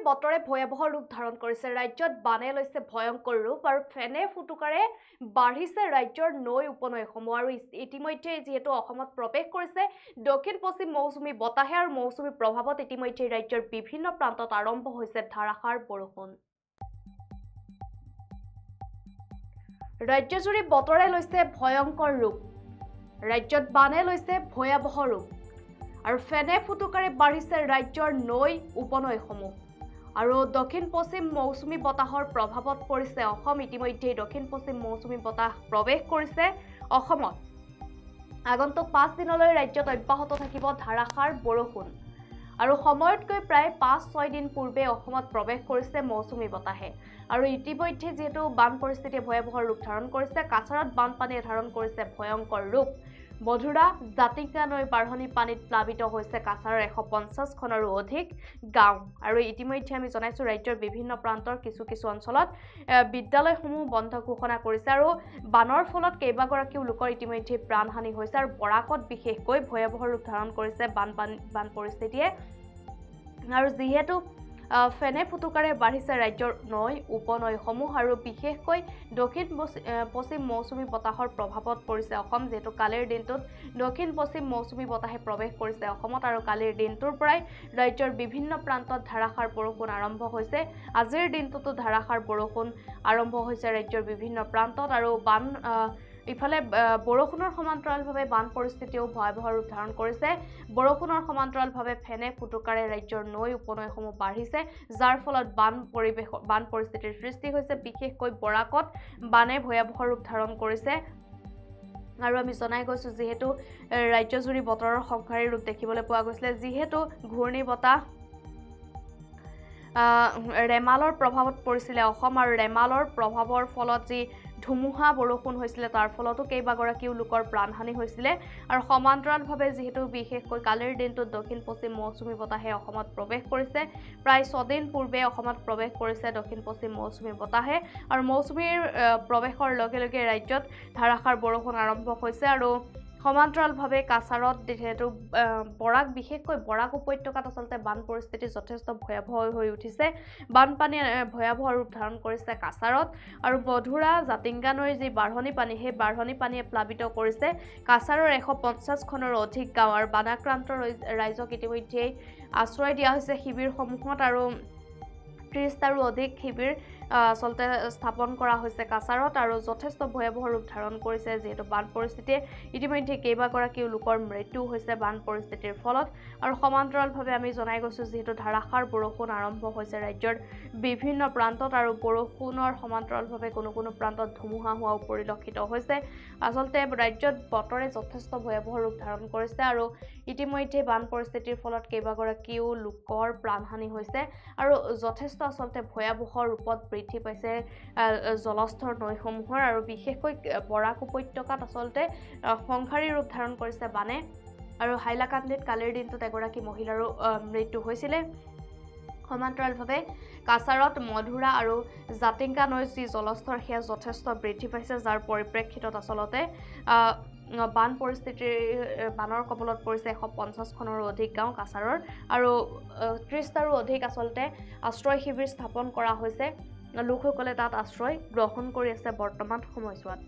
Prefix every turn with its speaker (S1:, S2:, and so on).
S1: বতৰে ভয়াবহ ৰূপ ধাৰণ কৰিছে ৰাজ্যত বানে লৈছে ভয়ংকৰ ৰূপ আৰু ফেনে ফুটুকাৰে বাঢ়িছে ৰাজ্যৰ নৈ উপনৈসমূহ আৰু ইতিমধ্যে যেহেতু অসমত প্ৰৱেশ কৰিছে দক্ষিণ পশ্চিম মৌচুমী বতাহে আৰু মৌচুমী প্ৰভাৱত ইতিমধ্যে ৰাজ্যৰ বিভিন্ন প্ৰান্তত আৰম্ভ হৈছে ধাৰাসাৰ বৰষুণ ৰাজ্যজুৰি বতৰে লৈছে ভয়ংকৰ ৰূপ ৰাজ্যত বানে লৈছে ভয়াবহ ৰূপ আৰু ফেনে ফুটুকাৰে বাঢ়িছে ৰাজ্যৰ নৈ উপনৈসমূহ আৰু দক্ষিণ পশ্চিম মৌচুমী বতাহৰ প্ৰভাৱত পৰিছে অসম ইতিমধ্যে দক্ষিণ পশ্চিম মৌচুমী বতাহ প্ৰৱেশ কৰিছে অসমত আগন্তুক 5 দিনলৈ ৰাজ্যত অব্যাহত থাকিব ধাৰাসাৰ বৰষুণ আৰু সময়তকৈ প্ৰায় 5-6 দিন পূৰ্বে অসমত প্ৰৱেশ কৰিছে মৌচুমী বতাহে আৰু ইতিমধ্যে যেহেতু বান পৰিস্থিতি ভয়াবহ ৰূপ ধাৰণ কৰিছে কাছাৰত বানপানীয়ে ধাৰণ কৰিছে ভয়ংকৰ ৰূপ মধুৰা জাতিংগা নৈ বাঢ়নী পানীত প্লাবিত হৈছে কাছাৰৰ 150 খনৰো অধিক গাঁও আৰু ইতিমধ্যে আমি জনাইছো ৰাজ্যৰ বিভিন্ন প্ৰান্তৰ কিছু অঞ্চলত বিদ্যালয়সমূহ বন্ধ ঘোষণা কৰিছে আৰু বানৰ ফলত কেইবাগৰাকীও লোকৰ ইতিমধ্যে প্ৰাণহানি হৈছে আৰু বৰাকত বিশেষকৈ ভয়াবহ ৰূপ ধাৰণ কৰিছে বান পৰিস্থিতিয়ে আৰু যেহেতু ফেনে ফুটুকাৰে বাঢ়িছে ৰাজ্যৰ নৈ উপনৈসমূহ আৰু বিশেষকৈ দক্ষিণ পশ্চিম মৌচুমী বতাহৰ প্ৰভাৱত পৰিছে অসম যেহেতু কালিৰ দিনটোত দক্ষিণ পশ্চিম মৌচুমী বতাহে প্ৰৱেশ কৰিছে অসমত আৰু কালিৰ দিনটোৰ পৰাই ৰাজ্যৰ বিভিন্ন প্ৰান্তত ধাৰাসাৰ বৰষুণ আৰম্ভ হৈছে আজিৰ দিনটোতো ধাৰাসাৰ বৰষুণ আৰম্ভ হৈছে ৰাজ্যৰ বিভিন্ন প্ৰান্তত আৰু ইফালে বৰষুণৰ সমান্তৰালভাৱে বান পৰিস্থিতিও ভয়াবহ ৰূপ ধাৰণ কৰিছে বৰষুণৰ সমান্তৰালভাৱে ফেনে ফুটুকাৰে ৰাজ্যৰ নৈ উপনৈসমূহ বাঢ়িছে যাৰ ফলত বান পৰিস্থিতিৰ সৃষ্টি হৈছে বিশেষকৈ বৰাকত বানে ভয়াবহ ৰূপ ধাৰণ কৰিছে আৰু আমি জনাই গৈছো যেহেতু ৰাজ্যজুৰি বতৰৰ সংঘাৰী ৰূপ দেখিবলৈ পোৱা গৈছিল যেহেতু ঘূৰ্ণী বতাহ ৰেমালৰ প্ৰভাৱত পৰিছিল অসম আৰু ৰেমালৰ প্ৰভাৱৰ ফলত যি ধুমুহা বৰষুণ হৈছিল তাৰ ফলতো কেইবাগৰাকীও লোকৰ প্ৰাণহানি হৈছিল আৰু সমান্তৰালভাৱে যেহেতু বিশেষকৈ কালিৰ দিনটোত দক্ষিণ পশ্চিম মৌচুমী বতাহে অসমত প্ৰৱেশ কৰিছে প্ৰায় 6 দিন পূৰ্বে অসমত প্ৰৱেশ কৰিছে দক্ষিণ পশ্চিম মৌচুমী বতাহে আৰু মৌচুমীৰ প্ৰৱেশৰ লগে লগে ৰাজ্যত ধাৰাসাৰ বৰষুণ আৰম্ভ হৈছে আৰু সমান্তৰালভাৱে কাছাৰত যেহেতু বিশেষকৈ বৰাক উপত্যকাত আচলতে বান পৰিস্থিতি যথেষ্ট ভয়াবহ হৈ উঠিছে বানপানীয়ে ভয়াবহ ৰূপ ধাৰণ কৰিছে কাছাৰত আৰু মধুৰা জাতিংগা নৈৰ যি বাঢ়নী পানী সেই বাঢ়নী পানীয়ে প্লাবিত কৰিছে কাছাৰৰ 150 খনৰো অধিক গাঁও আৰু বানাক্ৰান্ত ৰাইজক ইতিমধ্যে আশ্ৰয় দিয়া হৈছে শিবিৰসমূহত আৰু 30টাৰো অধিক শিবিৰ আচলতে স্থাপন কৰা হৈছে কাছাৰত আৰু যথেষ্ট ভয়াবহ ৰূপ ধাৰণ কৰিছে যেহেতু বান পৰিস্থিতিয়ে ইতিমধ্যে কেইবাগৰাকীও লোকৰ মৃত্যু হৈছে বান পৰিস্থিতিৰ ফলত আৰু সমান্তৰালভাৱে আমি জনাই গৈছো যেহেতু ধাৰাসাৰ বৰষুণ আৰম্ভ হৈছে ৰাজ্যৰ বিভিন্ন প্ৰান্তত আৰু বৰষুণৰ সমান্তৰালভাৱে কোনো প্ৰান্তত ধুমুহা হোৱাও পৰিলক্ষিত হৈছে আচলতে ৰাজ্যত বতৰে যথেষ্ট ভয়াবহ ৰূপ ধাৰণ কৰিছে আৰু ইতিমধ্যে বান পৰিস্থিতিৰ ফলত কেইবাগৰাকীও লোকৰ প্ৰাণহানি হৈছে আৰু যথেষ্ট আচলতে ভয়াবহ ৰূপত বৃদ্ধি পাইছে জলস্তৰ নৈসমূহৰ আৰু বিশেষকৈ বৰাক উপত্যকাত আচলতে সংঘাৰী ৰূপ ধাৰণ কৰিছে বানে আৰু হাইলাকান্দিত কালিৰ দিনটোত এগৰাকী মহিলাৰো মৃত্যু হৈছিল সমান্তৰালভাৱে কাছাৰত মধুৰা আৰু জাতিংগা নৈৰ যি জলস্তৰ সেয়া যথেষ্ট বৃদ্ধি পাইছে যাৰ পৰিপ্ৰেক্ষিতত আচলতে বান পৰিস্থিতিৰ বানৰ কবলত পৰিছে 150 খনৰো অধিক গাঁও কাছাৰৰ আৰু 30টাৰো অধিক আচলতে আশ্ৰয় শিবিৰ স্থাপন কৰা হৈছে লোকসকলে তাত আশ্ৰয় গ্ৰহণ কৰি আছে বৰ্তমান সময়ছোৱাত